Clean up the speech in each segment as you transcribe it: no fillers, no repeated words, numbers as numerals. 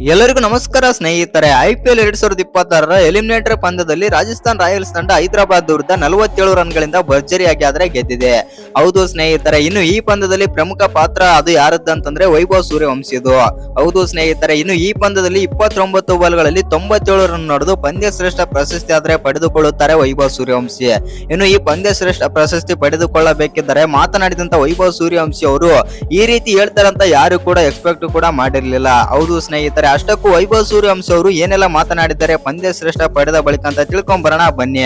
ಎಲ್ಲರಿಗೂ ನಮಸ್ಕಾರ ಸ್ನೇಹಿತರೆ. IPL 2026ರ ಎಲಿಮಿನೇಟರ್ ಪಂದ್ಯದಲ್ಲಿ ರಾಜಸ್ಥಾನ್ ರಾಯಲ್ಸ್ ತಂಡ ಹೈದರಾಬಾದ್ ವಿರುದ್ಧ 47 ರನ್ಗಳಿಂದ ಭರ್ಜರಿಯಾಗಿ ಆದ್ರೆ ಗೆದ್ದಿದೆ. ಹೌದು ಸ್ನೇಹಿತರೆ, ಇನ್ನು ಈ ಪಂದ್ಯದಲ್ಲಿ ಪ್ರಮುಖ ಪಾತ್ರ ಅದು ಯಾರದ್ದಂತಂದ್ರೆ ವೈಭವ್ ಸೂರ್ಯವಂಶಿದು. ಹೌದು ಸ್ನೇಹಿತರೆ, ಇನ್ನು ಈ ಪಂದ್ಯದಲ್ಲಿ 29 ಬಾಲ್ಗಳಲ್ಲಿ 97 ರನ್ ಹೊಡೆದು ಪಂದ್ಯ ಶ್ರೇಷ್ಠ ಪ್ರಶಸ್ತಿ ಆದ್ರೆ ಪಡೆದುಕೊಳ್ಳುತ್ತಾರೆ ವೈಭವ್ ಸೂರ್ಯವಂಶಿ. ಇನ್ನು ಈ ಪಂದ್ಯ ಶ್ರೇಷ್ಠ ಪ್ರಶಸ್ತಿ ಪಡೆದುಕೊಳ್ಳಬೇಕಿದ್ದರೆ ಮಾತನಾಡಿದಂತ ವೈಭವ್ ಸೂರ್ಯವಂಶಿ ಅವರು ಈ ರೀತಿ ಹೇಳ್ತಾರಂತ ಯಾರು ಕೂಡ ಎಕ್ಸ್ಪೆಕ್ಟ್ ಕೂಡ ಮಾಡಿರ್ಲಿಲ್ಲ. ಹೌದು ಸ್ನೇಹಿತರೆ, ಅಷ್ಟಕ್ಕೂ ವೈಭವ್ ಸೂರ್ಯವಂಶಿ ಅವರು ಏನೆಲ್ಲ ಮಾತನಾಡಿದ್ದಾರೆ ಪಂದ್ಯ ಶ್ರೇಷ್ಠ ಪಡೆದ ಬಳಿಕ ಅಂತ ತಿಳ್ಕೊಂಡ್ ಬರೋಣ ಬನ್ನಿ.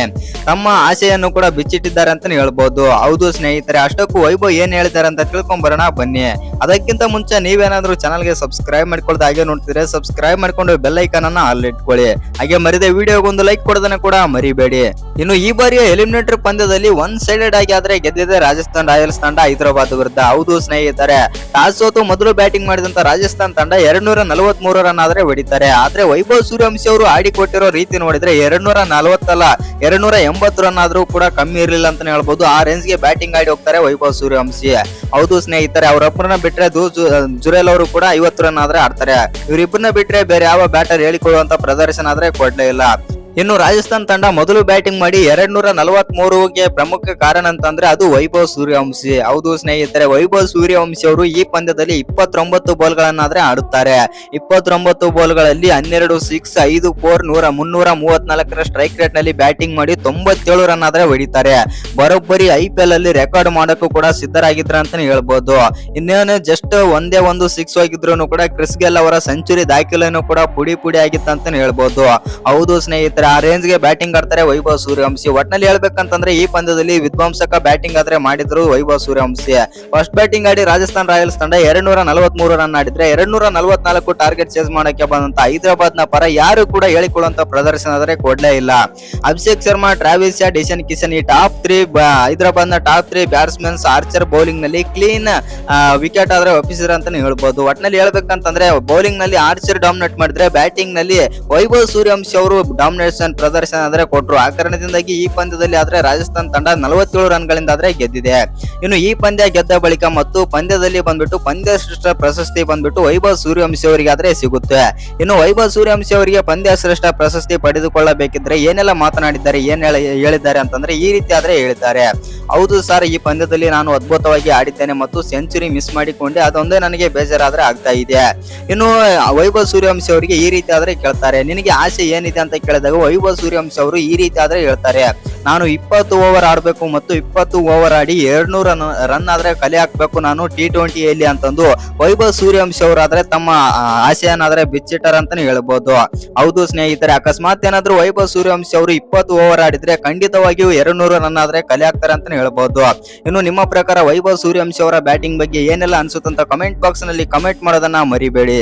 ತಮ್ಮ ಆಸೆಯನ್ನು ಕೂಡ ಬಿಚ್ಚಿಟ್ಟಿದ್ದಾರೆ ಅಂತಾನೆ ಹೇಳ್ಬೋದು. ಹೌದು ಸ್ನೇಹಿತರೆ, ಅಷ್ಟಕ್ಕೂ ವೈಭವ್ ಏನ್ ಹೇಳಿದ್ದಾರೆ ಅಂತ ತಿಳ್ಕೊಂಡ್ ಬರೋಣ ಬನ್ನಿ. ಅದಕ್ಕಿಂತ ಮುಂಚೆ ನೀವೇನಾದ್ರೂ ಚಾನಲ್ಗೆ ಸಬ್ಸ್ಕ್ರೈಬ್ ಮಾಡ್ಕೊಳ್ಳೋದು ಹಾಗೆ ನೋಡ್ತಿದ್ರೆ ಸಬ್ಸ್ಕ್ರೈಬ್ ಮಾಡ್ಕೊಂಡು ಬೆಲ್ ಐಕಾನ್ ಅನ್ನ ಅಲ್ಲಿ ಇಟ್ಕೊಳ್ಳಿ. ಹಾಗೆ ಮರಿದೆ ವಿಡಿಯೋಗೊಂದು ಲೈಕ್ ಕೊಡೋದನ್ನ ಕೂಡ ಮರಿಬೇಡಿ. ಇನ್ನು ಈ ಬಾರಿಯ ಎಲಿಮಿನೇಟರ್ ಪಂದ್ಯದಲ್ಲಿ ಒನ್ ಸೈಡೆಡ್ ಆಗಿ ಆದ್ರೆ ಗೆದ್ದಿದೆ ರಾಜಸ್ಥಾನ್ ರಾಯಲ್ಸ್ ತಂಡ ಹೈದರಾಬಾದ್ ವಿರುದ್ಧ. ಹೌದು ಸ್ನೇಹಿತರೆ, ಟಾಸ್ ಸೋತು ಮೊದಲು ಬ್ಯಾಟಿಂಗ್ ಮಾಡಿದಂತ ರಾಜಸ್ಥಾನ್ ತಂಡ 243 ರನ್ ಆದ್ರೆ ಹೊಡಿತಾರೆ. ಆದ್ರೆ ವೈಭವ್ ಸೂರ್ಯವಂಶಿ ಅವರು ಆಡಿಕೊಟ್ಟಿರೋ ರೀತಿ ನೋಡಿದ್ರೆ 240 ಅಲ್ಲ 280 ರನ್ ಆದ್ರೂ ಕೂಡ ಕಮ್ಮಿ ಇರಲಿಲ್ಲ ಅಂತಾನೆ ಹೇಳ್ಬೋದು. ಆ ರೇಂಜ್ ಗೆ ಬ್ಯಾಟಿಂಗ್ ಆಡಿ ಹೋಗ್ತಾರೆ ವೈಭವ್ ಸೂರ್ಯವಂಶಿ. ಹೌದು ಸ್ನೇಹಿತರೆ, ಅವರೊಬ್ಬರನ್ನ ಬಿಟ್ರೆ ಜುರೇಲ್ ಅವರು ಕೂಡ 50 ರನ್ ಆದ್ರೆ ಆಡ್ತಾರೆ. ಇವರಿಬ್ಬರನ್ನ ಬಿಟ್ರೆ ಬೇರೆ ಯಾವ ಬ್ಯಾಟರ್ ಹೇಳಿಕೊಳ್ಳುವಂತ ಪ್ರದರ್ಶನ ಆದ್ರೆ ಕೊಡ್ಲೇ ಇಲ್ಲ. ಇನ್ನು ರಾಜಸ್ಥಾನ್ ತಂಡ ಮೊದಲು ಬ್ಯಾಟಿಂಗ್ ಮಾಡಿ 243ಗೆ ಪ್ರಮುಖ ಕಾರಣ ಅಂತಂದ್ರೆ ಅದು ವೈಭವ್ ಸೂರ್ಯವಂಶಿ. ಹೌದು ಸ್ನೇಹಿತರೆ, ವೈಭವ್ ಸೂರ್ಯವಂಶಿ ಅವರು ಈ ಪಂದ್ಯದಲ್ಲಿ 29 ಬಾಲ್ಗಳನ್ನಾದ್ರೆ ಆಡುತ್ತಾರೆ. 29 ಬಾಲ್ಗಳಲ್ಲಿ 12 ಸಿಕ್ಸ್, 5 4, 334ರ ಸ್ಟ್ರೈಕ್ ರೇಟ್ ನಲ್ಲಿ ಬ್ಯಾಟಿಂಗ್ ಮಾಡಿ 97 ರನ್ ಆದ್ರೆ ಹೊಡಿತಾರೆ. ಬರೋಬ್ಬರಿ IPL ಅಲ್ಲಿ ರೆಕಾರ್ಡ್ ಮಾಡೋಕ್ಕೂ ಕೂಡ ಸಿದ್ಧರಾಗಿದ್ರ ಅಂತಾನೆ ಹೇಳ್ಬೋದು. ಇನ್ನೇನು ಜಸ್ಟ್ ಒಂದೇ ಒಂದು ಸಿಕ್ಸ್ ಹೋಗಿದ್ರು ಕೂಡ ಕ್ರಿಸ್ ಗೆಲ್ ಅವರ ಸೆಂಚುರಿ ದಾಖಲೆಯನ್ನು ಕೂಡ ಪುಡಿ ಆಗಿತ್ತು ಅಂತಾನೆ ಹೇಳ್ಬೋದು. ಹೌದು ಸ್ನೇಹಿತರೆ, ಆ ರೇಂಜ್ ಗೆ ಬ್ಯಾಟಿಂಗ್ ಆಡ್ತಾರೆ ವೈಭವ್ ಸೂರ್ಯವಂಶಿ. ಒಟ್ನಲ್ಲಿ ಹೇಳ್ಬೇಕಂತಂದ್ರೆ ಈ ಪಂದ್ಯದಲ್ಲಿ ವಿಧ್ವಂಸಕ ಬ್ಯಾಟಿಂಗ್ ಆದ್ರೆ ಮಾಡಿದ್ರು ವೈಭವ್ ಸೂರ್ಯವಂಶಿ. ಫಸ್ಟ್ ಬ್ಯಾಟಿಂಗ್ ಆಡಿ ರಾಜಸ್ಥಾನ್ ರಾಯಲ್ಸ್ ತಂಡ 243 ರನ್ ಆಡಿದ್ರೆ 244 ಟಾರ್ಗೆಟ್ ಚೇಸ್ ಮಾಡಕ್ಕೆ ಬಂದಂತ ಹೈದರಾಬಾದ್ ನ ಪರ ಯಾರು ಕೂಡ ಹೇಳಿಕೊಳ್ಳುವಂತ ಪ್ರದರ್ಶನ ಆದ್ರೆ ಕೊಡ್ಲೇ ಇಲ್ಲ. ಅಭಿಷೇಕ್ ಶರ್ಮಾ, ಟ್ರಾವಿಸ್ ಹೆಡ್, ಇಶಾನ್ ಕಿಶನ್ ಈ ಟಾಪ್ 3 ಹೈದರಾಬಾದ್ ನ ಟಾಪ್ 3 ಬ್ಯಾಟ್ಸ್ಮನ್ಸ್ ಆರ್ಚರ್ ಬೌಲಿಂಗ್ ನಲ್ಲಿ ಕ್ಲೀನ್ ವಿಕೆಟ್ ಆದ್ರೆ ಒಪ್ಪಿಸಿದ್ರು ಅಂತಾನೆ ಹೇಳ್ಬೋದು. ಒಟ್ನಲ್ಲಿ ಹೇಳ್ಬೇಕಂತಂದ್ರೆ ಬೌಲಿಂಗ್ ನಲ್ಲಿ ಆರ್ಚರ್ ಡಾಮಿನೇಟ್ ಮಾಡಿದ್ರೆ ಬ್ಯಾಟಿಂಗ್ ನಲ್ಲಿ ವೈಭವ್ ಸೂರ್ಯವಂಶಿ ಅವರು ಡಾಮಿನೇಷನ್ ಪ್ರದರ್ಶನ ಆದ್ರೆ ಕೊಟ್ರು. ಆ ಕಾರಣದಿಂದಾಗಿ ಈ ಪಂದ್ಯದಲ್ಲಿ ಆದ್ರೆ ರಾಜಸ್ಥಾನ್ ತಂಡ 47 ರನ್ಗಳಿಂದ ಆದ್ರೆ ಗೆದ್ದಿದೆ. ಇನ್ನು ಈ ಪಂದ್ಯ ಗೆದ್ದ ಬಳಿಕ ಮತ್ತು ಪಂದ್ಯದಲ್ಲಿ ಬಂದ್ಬಿಟ್ಟು ಪಂದ್ಯ ಶ್ರೇಷ್ಠ ಪ್ರಶಸ್ತಿ ಬಂದ್ಬಿಟ್ಟು ವೈಭವ್ ಸೂರ್ಯವಂಶಿ ಅವರಿಗೆ ಆದ್ರೆ ಸಿಗುತ್ತೆ. ಇನ್ನು ವೈಭವ್ ಸೂರ್ಯವಂಶಿ ಅವರಿಗೆ ಪಂದ್ಯ ಶ್ರೇಷ್ಠ ಪ್ರಶಸ್ತಿ ಪಡೆದುಕೊಳ್ಳಬೇಕಿದ್ರೆ ಏನೆಲ್ಲ ಮಾತನಾಡಿದ್ದಾರೆ, ಏನ್ ಹೇಳಿದ್ದಾರೆ ಅಂತಂದ್ರೆ ಈ ರೀತಿ ಆದ್ರೆ ಹೇಳಿದ್ದಾರೆ. ಹೌದು ಸರ್, ಈ ಪಂದ್ಯದಲ್ಲಿ ನಾನು ಅದ್ಭುತವಾಗಿ ಆಡಿದ್ದೇನೆ ಮತ್ತು ಸೆಂಚುರಿ ಮಿಸ್ ಮಾಡಿಕೊಂಡೆ, ಅದೊಂದೇ ನನಗೆ ಬೇಜಾರಾದ್ರೆ ಆಗ್ತಾ ಇದೆ. ಇನ್ನು ವೈಭವ್ ಸೂರ್ಯವಂಶಿ ಅವರಿಗೆ ಈ ರೀತಿ ಆದ್ರೆ ಕೇಳ್ತಾರೆ, ನಿನಗೆ ಆಸೆ ಏನಿದೆ ಅಂತ ಕೇಳಿದಾಗ ವೈಭವ್ ಸೂರ್ಯವಂಶಿ ಅವರು ಈ ರೀತಿ ಆದ್ರೆ ಹೇಳ್ತಾರೆ, ನಾನು 20 ಓವರ್ ಆಡ್ಬೇಕು ಮತ್ತು 20 ಓವರ್ ಆಡಿ 200 ರನ್ ಆದ್ರೆ ಕಲೆ ಹಾಕ್ಬೇಕು ನಾನು T20ಯಲ್ಲಿ ಅಂತಂದು ವೈಭವ್ ಸೂರ್ಯವಂಶಿ ಅವರಾದ್ರೆ ತಮ್ಮ ಆಸೆಯನ್ನಾದ್ರೆ ಬಿಚ್ಚಿಟ್ಟಾರ ಅಂತಾನೆ ಹೇಳ್ಬೋದು. ಹೌದು ಸ್ನೇಹಿತರೆ, ಅಕಸ್ಮಾತ್ ಏನಾದ್ರು ವೈಭವ್ ಸೂರ್ಯವಂಶಿ ಅವರು 20 ಓವರ್ ಆಡಿದ್ರೆ ಖಂಡಿತವಾಗಿಯೂ 200 ರನ್ ಆದ್ರೆ ಕಲೆ ಹಾಕ್ತಾರೆ ಅಂತಾನೆ ಹೇಳ್ಬೋದು. ಇನ್ನು ನಿಮ್ಮ ಪ್ರಕಾರ ವೈಭವ್ ಸೂರ್ಯವಂಶಿ ಅವರ ಬ್ಯಾಟಿಂಗ್ ಬಗ್ಗೆ ಏನೆಲ್ಲ ಅನ್ಸುತ್ತಂತ ಕಮೆಂಟ್ ಬಾಕ್ಸ್ ನಲ್ಲಿ ಕಮೆಂಟ್ ಮಾಡೋದನ್ನ ಮರಿಬೇಡಿ.